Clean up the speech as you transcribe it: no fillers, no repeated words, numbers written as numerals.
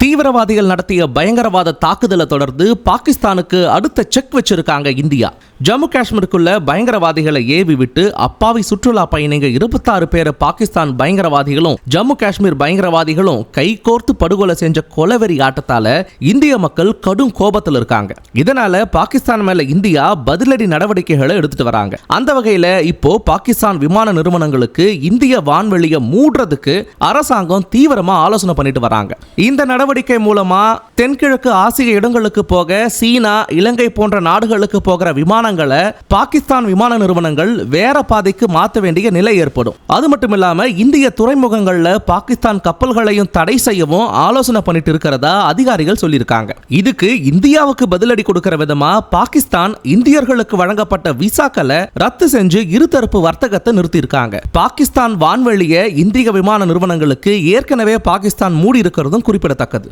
தீவிரவாதிகள் நடத்திய பயங்கரவாத தாக்குதலை தொடர்ந்து பாகிஸ்தானுக்கு அடுத்த செக் வச்சிருக்காங்க இந்தியா. ஜம்மு காஷ்மீருக்குள்ள பயங்கரவாதிகளை ஏவி விட்டு அப்பாவி சுற்றுலா பயணிங்க 26 பேரை பாகிஸ்தான் பயங்கரவாதிகளும் ஜம்மு காஷ்மீர் பயங்கரவாதிகளும் கைகோர்த்து படுகொலை செஞ்ச கொலவெறி ஆட்டத்தால இந்திய மக்கள் கடும் கோபத்தில் இருக்காங்க. இதனால பாகிஸ்தான் மேல இந்தியா பதிலடி நடவடிக்கைகளை எடுத்துட்டு வராங்க. அந்த வகையில இப்போ பாகிஸ்தான் விமான நிறுவனங்களுக்கு இந்திய வான்வெளியை மூடுறதுக்கு அரசாங்கம் தீவிரமா ஆலோசனை பண்ணிட்டு வராங்க. இந்த நடவடிக்கை மூலமா தென்கிழக்கு ஆசிய இடங்களுக்கு போக சீனா, இலங்கை போன்ற நாடுகளுக்கு போகிற விமானங்களை பாகிஸ்தான் விமான நிறுவனங்கள் வேற பாதைக்கு மாற்ற வேண்டிய நிலை ஏற்படும். அது மட்டும் இல்லாம இந்திய துறைமுகங்கள்ல பாகிஸ்தான் கப்பல்களையும் தடை செய்யவும் ஆலோசனை பண்ணிட்டு இருக்கிறதா அதிகாரிகள் சொல்லியிருக்காங்க. இதுக்கு இந்தியாவுக்கு பதிலடி கொடுக்கிற விதமா பாகிஸ்தான் இந்தியர்களுக்கு வழங்கப்பட்ட விசாக்களை ரத்து செஞ்சு இருதரப்பு வர்த்தகத்தை நிறுத்தியிருக்காங்க. பாகிஸ்தான் வான்வெளியை இந்திய விமான நிறுவனங்களுக்கு ஏற்கனவே பாகிஸ்தான் மூடி இருக்கிறதும் குறிப்பிடத்தக்கது.